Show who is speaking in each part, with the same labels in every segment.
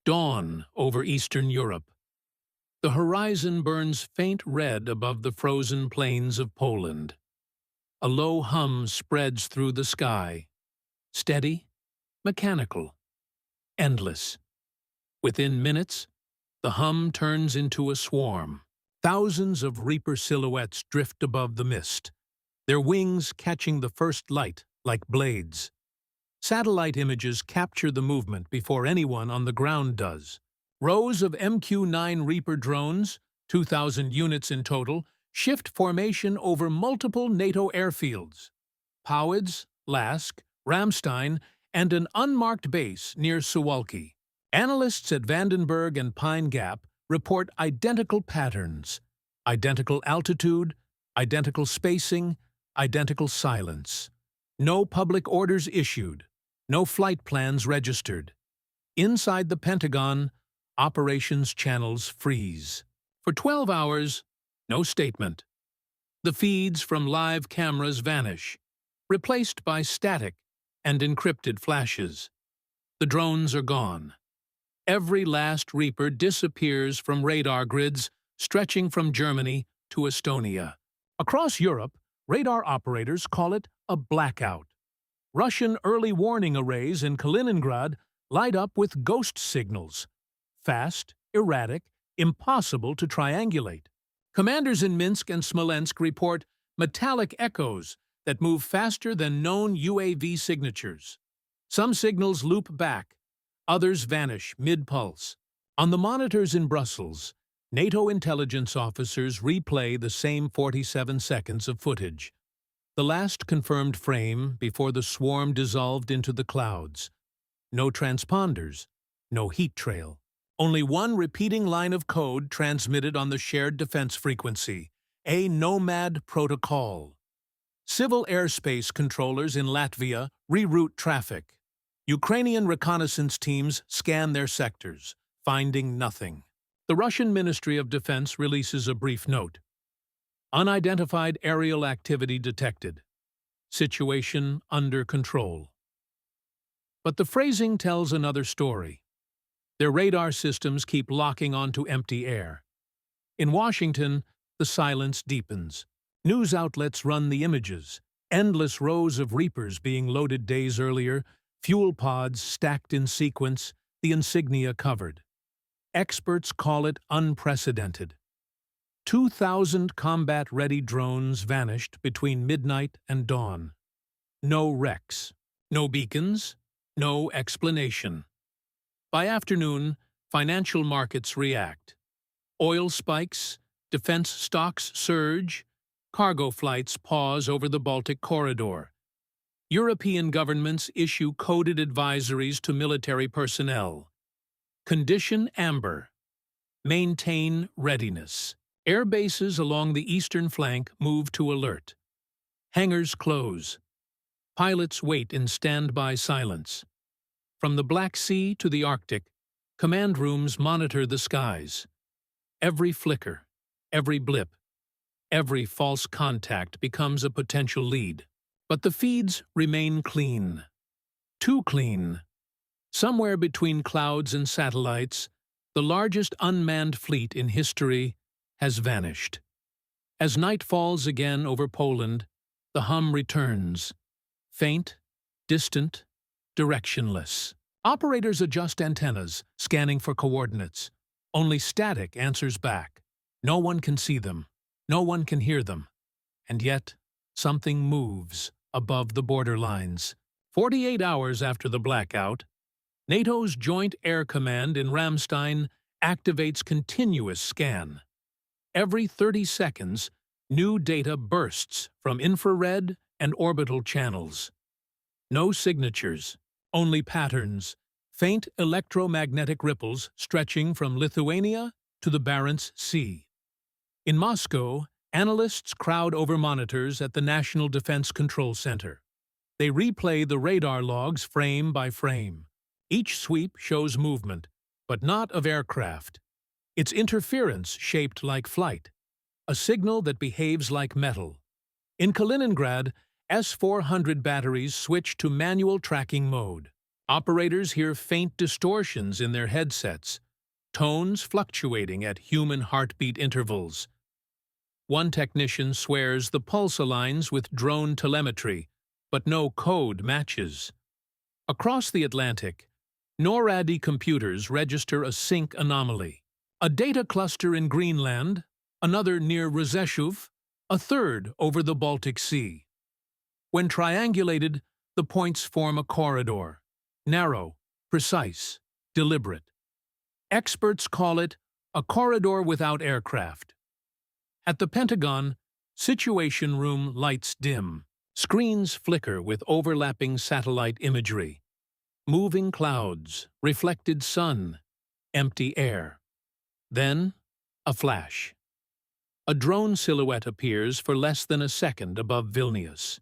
Speaker 1: Dawn over Eastern Europe. The horizon burns faint red above the frozen plains of Poland. A low hum spreads through the sky. Steady, mechanical, endless. Within minutes, the hum turns into a swarm. Thousands of reaper silhouettes drift above the mist, their wings catching the first light like blades. Satellite images capture the movement before anyone on the ground does. Rows of MQ-9 Reaper drones, 2,000 units in total, shift formation over multiple NATO airfields. Powidz, Lask, Ramstein, and an unmarked base near Suwalki. Analysts at Vandenberg and Pine Gap report identical patterns, identical altitude, identical spacing, identical silence. No public orders issued, no flight plans registered. Inside the Pentagon, operations channels freeze. For 12 hours, no statement. The feeds from live cameras vanish, replaced by static and encrypted flashes. The drones are gone. Every last Reaper disappears from radar grids stretching from Germany to Estonia. Across Europe, radar operators call it a blackout. Russian early warning arrays in Kaliningrad light up with ghost signals. Fast, erratic, impossible to triangulate. Commanders in Minsk and Smolensk report metallic echoes that move faster than known UAV signatures. Some signals loop back, others vanish mid-pulse. On the monitors in Brussels, NATO intelligence officers replay the same 47 seconds of footage. The last confirmed frame before the swarm dissolved into the clouds. No transponders, no heat trail. Only one repeating line of code transmitted on the shared defense frequency, a nomad protocol. Civil airspace controllers in Latvia reroute traffic. Ukrainian reconnaissance teams scan their sectors, finding nothing. The Russian Ministry of Defense releases a brief note. Unidentified aerial activity detected. Situation under control. But the phrasing tells another story. Their radar systems keep locking onto empty air. In Washington, the silence deepens. News outlets run the images. Endless rows of Reapers being loaded days earlier, fuel pods stacked in sequence, the insignia covered. Experts call it unprecedented. 2,000 combat-ready drones vanished between midnight and dawn. No wrecks, no beacons, no explanation. By afternoon, financial markets react. Oil spikes, defense stocks surge, cargo flights pause over the Baltic corridor. European governments issue coded advisories to military personnel. Condition amber. Maintain readiness. Air bases along the eastern flank move to alert. Hangars close. Pilots wait in standby silence. From the Black Sea to the Arctic, command rooms monitor the skies. Every flicker, every blip, every false contact becomes a potential lead. But the feeds remain clean. Too clean. Somewhere between clouds and satellites, the largest unmanned fleet in history has vanished. As night falls again over Poland, the hum returns. Faint, distant, directionless. Operators adjust antennas, scanning for coordinates. Only static answers back. No one can see them. No one can hear them. And yet, something moves above the borderlines. 48 hours after the blackout, NATO's Joint Air Command in Ramstein activates continuous scan. Every 30 seconds, new data bursts from infrared and orbital channels. No signatures, only patterns, faint electromagnetic ripples stretching from Lithuania to the Barents Sea. In Moscow, analysts crowd over monitors at the National Defense Control Center. They replay the radar logs frame by frame. Each sweep shows movement, but not of aircraft. It's interference shaped like flight, a signal that behaves like metal. In Kaliningrad, S-400 batteries switch to manual tracking mode. Operators hear faint distortions in their headsets, tones fluctuating at human heartbeat intervals. One technician swears the pulse aligns with drone telemetry, but no code matches. Across the Atlantic, NORAD computers register a sync anomaly. A data cluster in Greenland, another near Rzeszów, a third over the Baltic Sea. When triangulated, the points form a corridor. Narrow, precise, deliberate. Experts call it a corridor without aircraft. At the Pentagon, Situation Room lights dim. Screens flicker with overlapping satellite imagery. Moving clouds, reflected sun, empty air. Then, a flash. A drone silhouette appears for less than a second above Vilnius.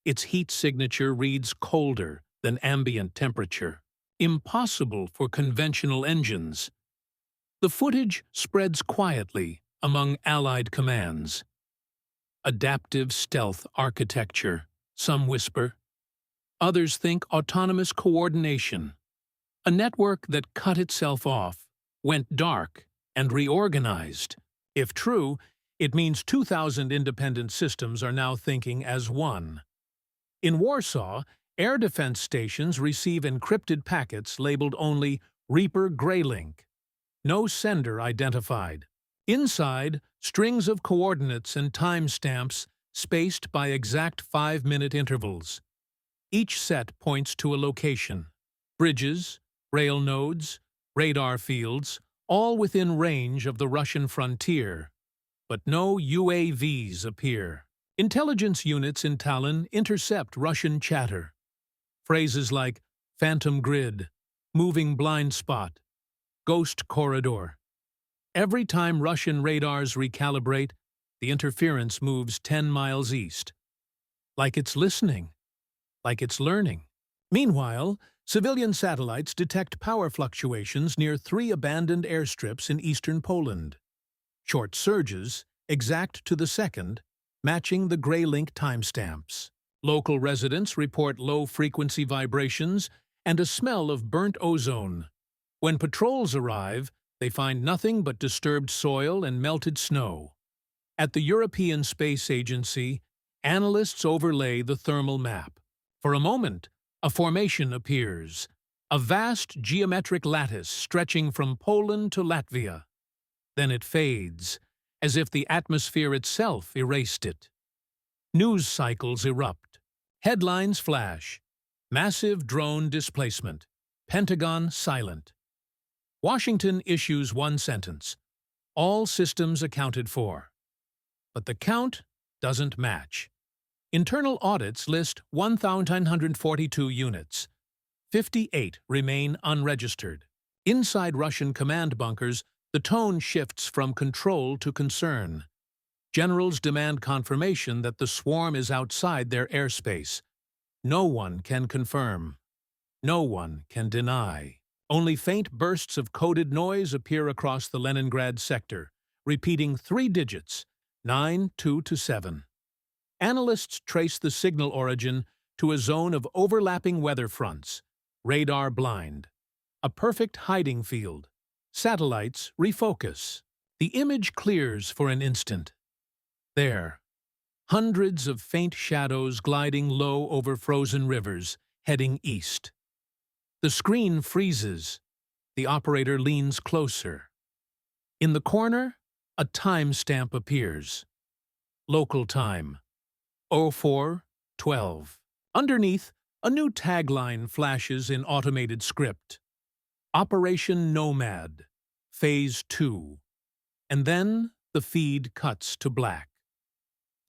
Speaker 1: Its heat signature reads colder than ambient temperature, impossible for conventional engines. The footage spreads quietly among Allied commands. Adaptive stealth architecture, some whisper. Others think autonomous coordination. A network that cut itself off, went dark, and reorganized. If true, it means 2,000 independent systems are now thinking as one. In Warsaw, air defense stations receive encrypted packets labeled only Reaper Greylink. No sender identified. Inside, strings of coordinates and timestamps spaced by exact 5-minute intervals. Each set points to a location. Bridges, rail nodes, radar fields, all within range of the Russian frontier. But no UAVs appear. Intelligence units in Tallinn intercept Russian chatter. Phrases like phantom grid, moving blind spot, ghost corridor. Every time Russian radars recalibrate, the interference moves 10 miles east. Like it's listening, like it's learning. Meanwhile, civilian satellites detect power fluctuations near 3 abandoned airstrips in eastern Poland. Short surges, exact to the second, matching the Greylink timestamps. Local residents report low-frequency vibrations and a smell of burnt ozone. When patrols arrive, they find nothing but disturbed soil and melted snow. At the European Space Agency, analysts overlay the thermal map. For a moment, a formation appears, a vast geometric lattice stretching from Poland to Latvia. Then it fades, as if the atmosphere itself erased it. News cycles erupt. Headlines flash. Massive drone displacement. Pentagon silent. Washington issues one sentence. All systems accounted for. But the count doesn't match. Internal audits list 1,942 units. 58 remain unregistered. Inside Russian command bunkers, the tone shifts from control to concern. Generals demand confirmation that the swarm is outside their airspace. No one can confirm. No one can deny. Only faint bursts of coded noise appear across the Leningrad sector, repeating 3 digits, 9, 2 to 7. Analysts trace the signal origin to a zone of overlapping weather fronts, radar blind. A perfect hiding field. Satellites refocus. The image clears for an instant. There, hundreds of faint shadows gliding low over frozen rivers, heading east. The screen freezes. The operator leans closer. In the corner, a timestamp appears. Local time, 04:12. Underneath, a new tagline flashes in automated script. Operation Nomad, Phase 2. And then the feed cuts to black.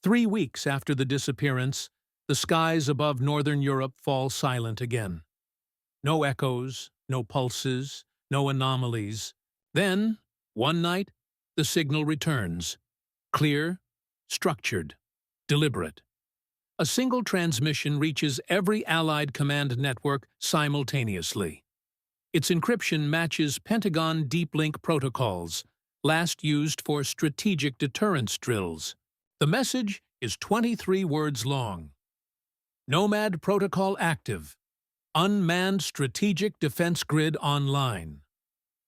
Speaker 1: 3 weeks after the disappearance, the skies above northern Europe fall silent again. No echoes, no pulses, no anomalies. Then, one night, the signal returns. Clear, structured, deliberate. A single transmission reaches every Allied command network simultaneously. Its encryption matches Pentagon deep link protocols, last used for strategic deterrence drills. The message is 23 words long. Nomad protocol active. Unmanned Strategic Defense Grid Online.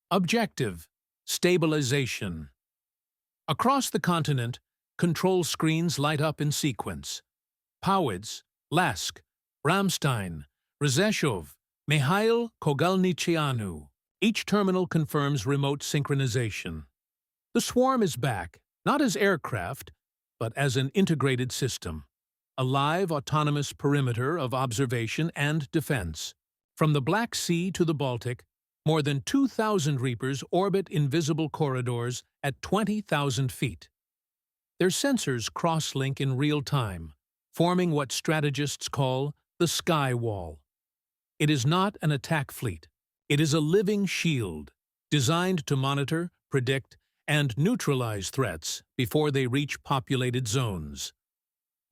Speaker 1: Objective: Stabilization. Across the continent, control screens light up in sequence. Powidz, Lask, Ramstein, Rzeszów, Mihail Kogalnicianu. Each terminal confirms remote synchronization. The swarm is back, not as aircraft, but as an integrated system. A live, autonomous perimeter of observation and defense. From the Black Sea to the Baltic, more than 2,000 Reapers orbit invisible corridors at 20,000 feet. Their sensors cross-link in real time, forming what strategists call the sky wall. It is not an attack fleet. It is a living shield, designed to monitor, predict, and neutralize threats before they reach populated zones.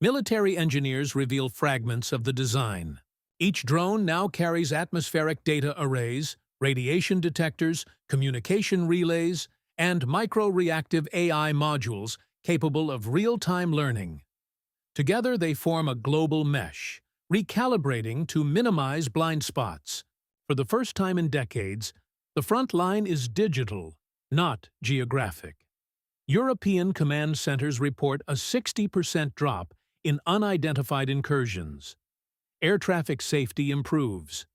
Speaker 1: Military engineers reveal fragments of the design. Each drone now carries atmospheric data arrays, radiation detectors, communication relays, and micro-reactive AI modules capable of real-time learning. Together they form a global mesh, recalibrating to minimize blind spots. For the first time in decades, the front line is digital, not geographic. European command centers report a 60% drop in unidentified incursions. Air traffic safety improves.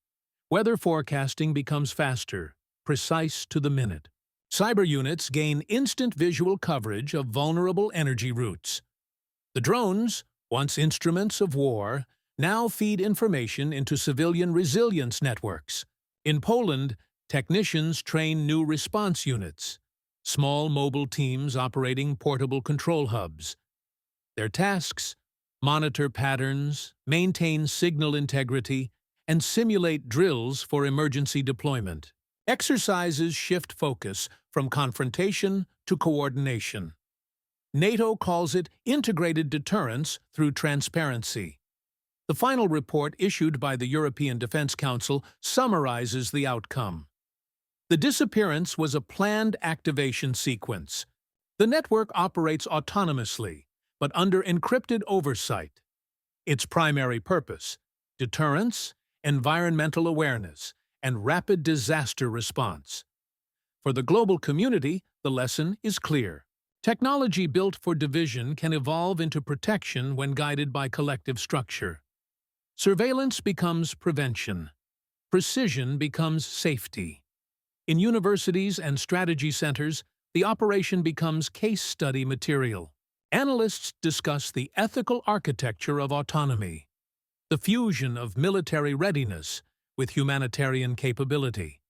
Speaker 1: Weather forecasting becomes faster, precise to the minute. Cyber units gain instant visual coverage of vulnerable energy routes. The drones, once instruments of war, now feed information into civilian resilience networks. In Poland, technicians train new response units, small mobile teams operating portable control hubs. Their tasks: monitor patterns, maintain signal integrity, and simulate drills for emergency deployment. Exercises shift focus from confrontation to coordination. NATO calls it integrated deterrence through transparency. The final report issued by the European Defence Council summarizes the outcome. The disappearance was a planned activation sequence. The network operates autonomously, but under encrypted oversight. Its primary purpose: deterrence, environmental awareness, and rapid disaster response. For the global community, the lesson is clear. Technology built for division can evolve into protection when guided by collective structure. Surveillance becomes prevention. Precision becomes safety. In universities and strategy centers, the operation becomes case study material. Analysts discuss the ethical architecture of autonomy, the fusion of military readiness with humanitarian capability.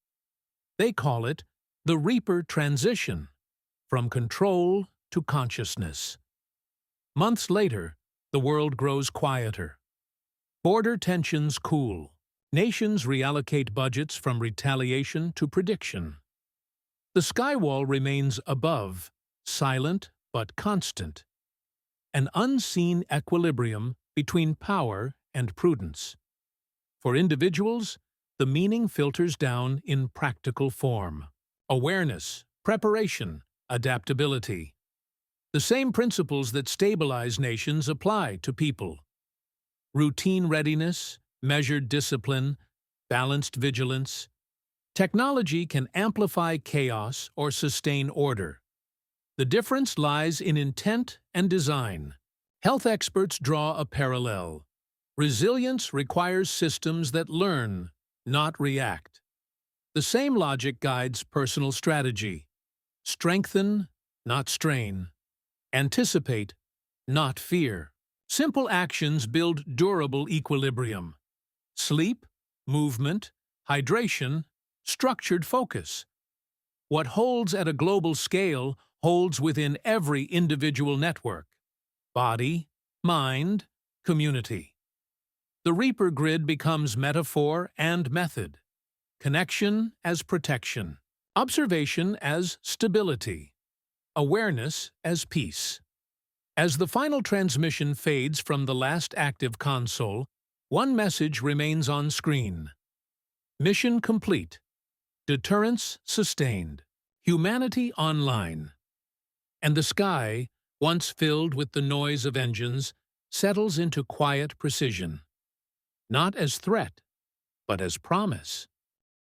Speaker 1: They call it the Reaper transition, from control to consciousness. Months later, the world grows quieter. Border tensions cool. Nations reallocate budgets from retaliation to prediction. The skywall remains above, silent but constant. An unseen equilibrium between power and prudence. For individuals, the meaning filters down in practical form. Awareness, preparation, adaptability. The same principles that stabilize nations apply to people. Routine readiness, measured discipline, balanced vigilance. Technology can amplify chaos or sustain order. The difference lies in intent and design. Health experts draw a parallel. Resilience requires systems that learn, not react. The same logic guides personal strategy. Strengthen, not strain. Anticipate, not fear. Simple actions build durable equilibrium. Sleep, movement, hydration, structured focus. What holds at a global scale holds within every individual network. Body, mind, community. The Reaper grid becomes metaphor and method. Connection as protection. Observation as stability. Awareness as peace. As the final transmission fades from the last active console, one message remains on screen. Mission complete. Deterrence sustained. Humanity online. And the sky, once filled with the noise of engines, settles into quiet precision. Not as threat, but as promise.